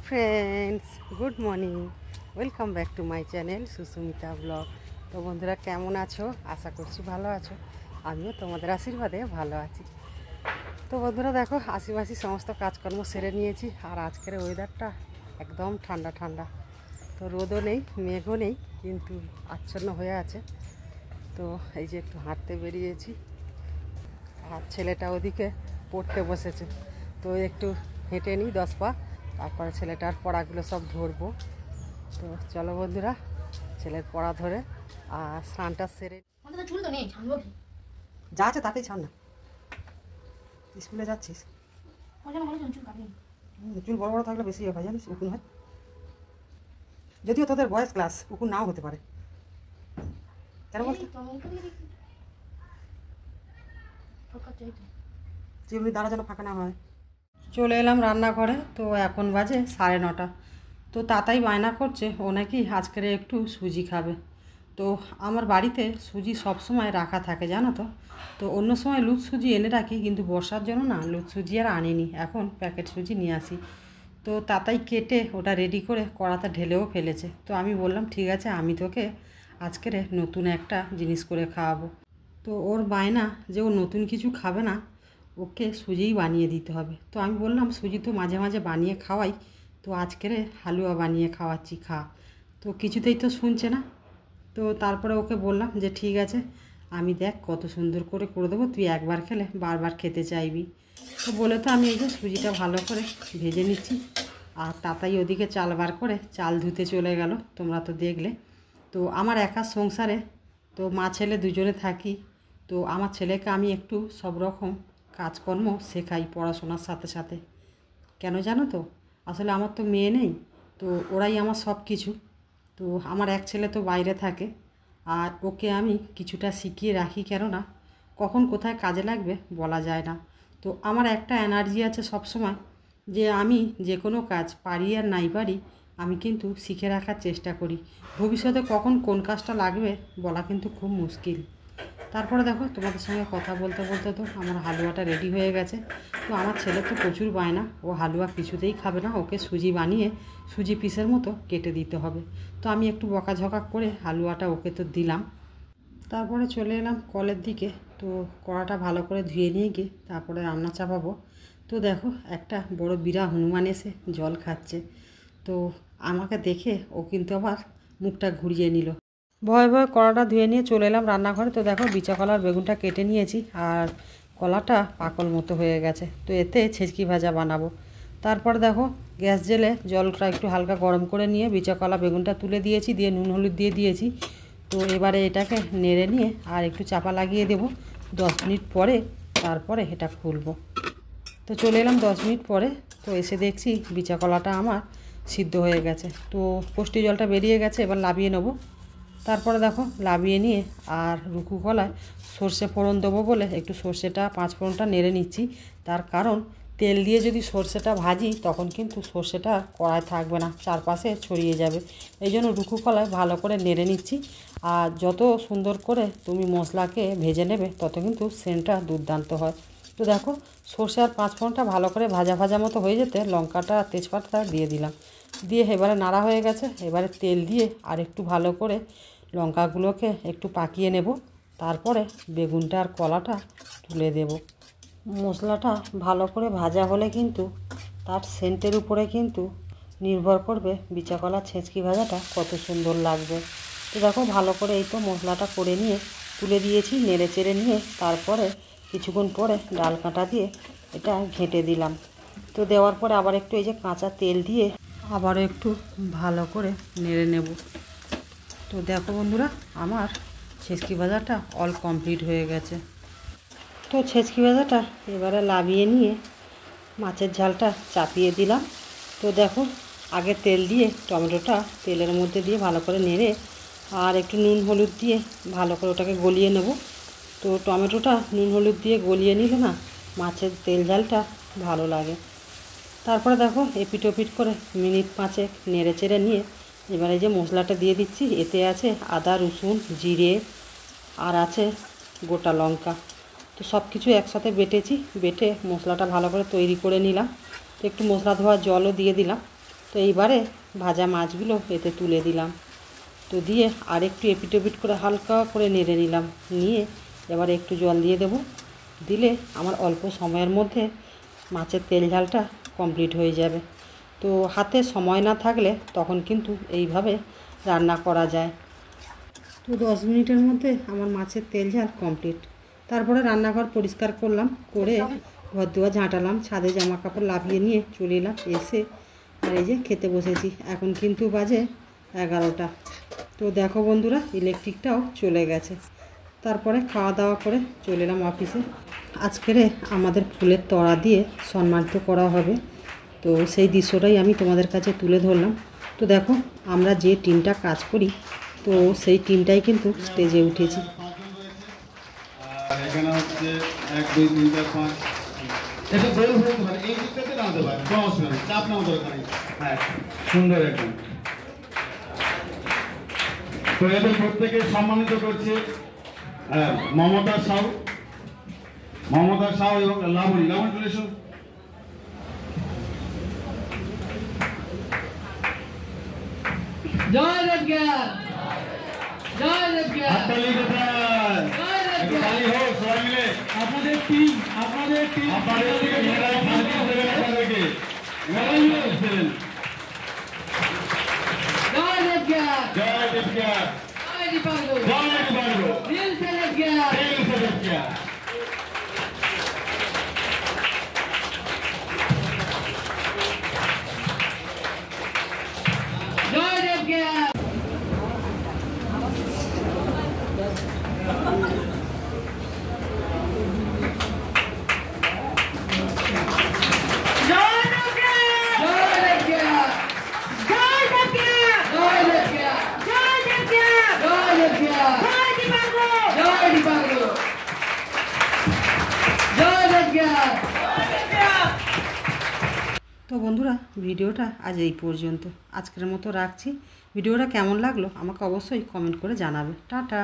Friends, good morning. Welcome back to my channel Susmita blog. তো বন্ধুরা, কেমন আছো? আশা করছি ভালো আছো। আমিও তোমাদের আশীর্বাদে ভালো আছি। তো বন্ধুরা দেখো, আশিপাশি সমস্ত কাজকর্ম সেরে নিয়েছি। আর আজকের ওয়েদারটা একদম ঠান্ডা ঠান্ডা। তো রোদও নেই, মেঘও নেই, কিন্তু আচ্ছন্ন হয়ে আছে। তো এই যে একটু হাঁটতে বেরিয়েছি, আর ছেলেটা ওদিকে পড়তে বসেছে। তো একটু হেঁটে নিই 10 পা, তারপরে ছেলেটার পড়াগুলো সব ধরবো। তো চলো বন্ধুরা, ছেলের পড়া ধরে আর স্নানটা সেরে। চুল তো নেই, ছাড়বো কি? যা আছে তাতেই ছাড় না। স্কুলে যাচ্ছিস? চুল বড় বড় থাকলে বেশি হয় জানিস, উকুন হয়। যদিও তোদের বয়েস ক্লাস, উকুন নাও হতে পারে। কেন বলতো? চিমনি দ্বারা যেন ফাঁকা না হয়। চলে এলাম রান্নাঘরে। তো এখন বাজে 9:30। তো তাতাই বায়না করছে ও নাকি আজকের একটু সুজি খাবে। তো আমার বাড়িতে সুজি সব সময় রাখা থাকে জানো তো। তো অন্য সময় লুজ সুজি এনে রাখি, কিন্তু বর্ষার জন্য না লুজ সুজি আর আনিনি, এখন প্যাকেট সুজি নিয়ে আসি। তো তাতাই কেটে ওটা রেডি করে কড়াতে ঢেলেও ফেলেছে। তো আমি বললাম ঠিক আছে, আমি তোকে আজকের নতুন একটা জিনিস করে খাওয়াবো। তো ওর বায়না যে ও নতুন কিছু খাবে না, ওকে সুজিই বানিয়ে দিতে হবে। তো আমি বললাম সুজি তো মাঝে মাঝে বানিয়ে খাওয়াই, তো আজকের হালুয়া বানিয়ে খাওয়াচ্ছি, খা। তো কিছুতেই তো শুনছে না। তো তারপরে ওকে বললাম যে ঠিক আছে, আমি দেখ কত সুন্দর করে করে দেবো, তুই একবার খেলে বারবার খেতে চাইবি। তো বলে তো আমি এই যে সুজিটা ভালো করে ভেজে নিচ্ছি। আর তাতাই ওদিকে চাল বার করে চাল ধুতে চলে গেল, তোমরা তো দেখলে। তো আমার একা সংসারে তো মা ছেলে দুজনে থাকি। তো আমার ছেলেকে আমি একটু সব রকম কাজকর্ম শেখাই পড়াশোনার সাথে সাথে। কেন জানো তো? আসলে আমার তো মেয়ে নেই, তো ওরাই আমার সব কিছু। তো আমার এক ছেলে তো বাইরে থাকে, আর ওকে আমি কিছুটা শিখিয়ে রাখি, কেননা কখন কোথায় কাজে লাগবে বলা যায় না। তো আমার একটা এনার্জি আছে সব সময়, যে আমি যে কোনো কাজ পারি আর নাই পারি, আমি কিন্তু শিখে রাখার চেষ্টা করি। ভবিষ্যতে কখন কোন কাজটা লাগবে বলা কিন্তু খুব মুশকিল। তারপরে দেখো, তোমাদের সঙ্গে কথা বলতে বলতে তো আমার হালুয়াটা রেডি হয়ে গেছে। তো আমার ছেলে তো প্রচুর বায়না, ও হালুয়া কিছুতেই খাবে না, ওকে সুজি বানিয়ে সুজি পিসের মতো কেটে দিতে হবে। তো আমি একটু বকাঝকা করে হালুয়াটা ওকে তো দিলাম। তারপরে চলে এলাম কলের দিকে। তো কড়াটা ভালো করে ধুয়ে নিয়ে গিয়ে তারপরে রান্না চাপাবো। তো দেখো, একটা বড় বিরা হনুমান এসে জল খাচ্ছে। তো আমাকে দেখে ও কিন্তু আবার মুখটা ঘুরিয়ে নিল। ভয়ে ভয়ে কড়াটা ধুয়ে নিয়ে চলে এলাম রান্নাঘরে। তো দেখো, বিচা কলার বেগুনটা কেটে নিয়েছি, আর কলাটা পাকল মতো হয়ে গেছে। তো এতে ছেচকি ভাজা বানাবো। তারপর দেখো, গ্যাস জেলে জলটা একটু হালকা গরম করে নিয়ে বিচা কলা বেগুনটা তুলে দিয়েছি, দিয়ে নুন হলুদ দিয়ে দিয়েছি। তো এবারে এটাকে নেড়ে নিয়ে আর একটু চাপা লাগিয়ে দেব 10 মিনিট পরে, তারপরে এটা খুলবো। তো চলে এলাম 10 মিনিট পরে। তো এসে দেখছি বিচা কলাটা আমার সিদ্ধ হয়ে গেছে। তো পুষ্টি জলটা বেরিয়ে গেছে, এবার লাবিয়ে নেবো। তারপরে দেখো, লাবিয়ে নিয়ে আর রুকু কলায় সর্ষে ফোড়ন দেবো বলে একটু সর্ষেটা 5 ফোড়নটা নেড়ে নিচ্ছি। তার কারণ তেল দিয়ে যদি সর্ষেটা ভাজি, তখন কিন্তু সর্ষেটা কড়ায় থাকবে না, চারপাশে ছড়িয়ে যাবে। এই জন্য রুকু কলায় ভালো করে নেড়ে নিচ্ছি। আর যত সুন্দর করে তুমি মশলাকে ভেজে নেবে, তত কিন্তু সেন্টটা দুর্দান্ত হয়। তো দেখো, সর্ষে আর 5 ফোড়নটা ভালো করে ভাজা ভাজা মতো হয়ে যেতে লঙ্কাটা তেজপাতা দিয়ে দিলাম। দিয়ে এবারে নাড়া হয়ে গেছে, এবারে তেল দিয়ে আর একটু ভালো করে লঙ্কাগুলোকে একটু পাকিয়ে নেব। তারপরে বেগুনটা আর কলাটা তুলে দেব। মশলাটা ভালো করে ভাজা হলে কিন্তু তার সেন্টের উপরে কিন্তু নির্ভর করবে বিচা কলা ছেঁচকি ভাজাটা কত সুন্দর লাগবে। তো দেখো, ভালো করে এই তো মশলাটা করে নিয়ে তুলে দিয়েছি, নেড়ে চেড়ে নিয়ে তারপরে কিছুক্ষণ পরে ডাল কাঁটা দিয়ে এটা ঘেঁটে দিলাম। তো দেওয়ার পরে আবার একটু এই যে কাঁচা তেল দিয়ে আবার একটু ভালো করে নেড়ে নেব। তো দেখো বন্ধুরা, আমার ছেচকি ভাজাটা অল কমপ্লিট হয়ে গেছে। তো ছেচকি ভাজাটা এবারে লাবিয়ে নিয়ে মাছের ঝালটা চাপিয়ে দিলাম। তো দেখো, আগে তেল দিয়ে টমেটোটা তেলের মধ্যে দিয়ে ভালো করে নেড়ে আর একটু নুন হলুদ দিয়ে ভালো করে ওটাকে গলিয়ে নেব। তো টমেটোটা নুন হলুদ দিয়ে গলিয়ে নিলে না মাছের তেল ঝালটা ভালো লাগে। তারপরে দেখো, এপিট ওপিট করে মিনিট 5 নেড়ে চেড়ে নিয়ে এবারে যে মশলাটা দিয়ে দিচ্ছি। এতে আছে আদা রসুন জিরে আর আছে গোটা লঙ্কা। তো সব কিছু একসাথে বেটেছি, বেটে মশলাটা ভালো করে তৈরি করে নিলাম। তো একটু মশলা ধোয়া জলও দিয়ে দিলাম। তো এইবারে ভাজা মাছগুলো এতে তুলে দিলাম। তো দিয়ে আর একটু এপিট ওপিট করে হালকা করে নেড়ে নিলাম। নিয়ে এবারে একটু জল দিয়ে দেব। দিলে আমার অল্প সময়ের মধ্যে মাছের তেল ঝালটা কমপ্লিট হয়ে যাবে। তো হাতে সময় না থাকলে তখন কিন্তু এইভাবে রান্না করা যায়। তো 10 মিনিটের মধ্যে আমার মাছের তেল ঝাল কমপ্লিট। তারপরে রান্নাঘর পরিষ্কার করলাম, করে ঘর দুয়ার ঝাঁটালাম, ছাদে জামা কাপড় লাভিয়ে নিয়ে চলে এলাম। এসে আর এই যে খেতে বসেছি। এখন কিন্তু বাজে 11টা। তো দেখো বন্ধুরা, ইলেকট্রিকটাও চলে গেছে। তারপরে খাওয়া দাওয়া করে চলে এলাম অফিসে। আজকের আমাদের ফুলের তোড়া দিয়ে সম্মানিত করা হবে। তো সেই দৃশ্যটাই আমি তোমাদের কাছে তুলে ধরলাম। তো দেখো, আমরা যে টিমটা কাজ করি, তো সেই টিমটাই কিন্তু স্টেজে উঠেছি। এখানে হচ্ছে 1 2 3 4 5 এটা গোল হতে পারে, এই দিকটাতে নামতে পারে, কোনো অসুবিধা নেই, চাপ নাও দরকার নেই। হ্যাঁ, সুন্দর একদম। তো এদের প্রত্যেকে সম্মানিত করছে মমতা সাউ এবং লাবণী চলে এসো। জয় দেবজ্ঞান, জয় দেবজ্ঞান, হাততালি কোথায়? একটু তালি হোক সবাই মিলে। আপনাদের টিম আপনাদের থেকে মেয়েরাই ফার্স্ট দেবেন আপনাদেরকে। মেয়েরাই দেবেন। জয় দেবজ্ঞান, জয় দেবজ্ঞান, জয় দীপাঙ্গ, জয় দীপাঙ্গ, দিল সে দেবজ্ঞান, দিল সে দেবজ্ঞান। জয় দেবজ্ঞান। জয় দেবজ্ঞান, জয় দেবজ্ঞান, জয় দেবজ্ঞান, জয় দেবজ্ঞান, জয় দেবজ্ঞান, জয় দেবজ্ঞান, জয় দীপাঙ্গ, জয় দীপাঙ্গ, জয় দেবজ্ঞান, জয় দেবজ্ঞান। তো বন্ধুরা, ভিডিওটা আজ এই পর্যন্ত। আজকের মতো রাখছি। ভিডিওটা কেমন লাগলো আমাকে অবশ্যই কমেন্ট করে জানাবে। টাটা।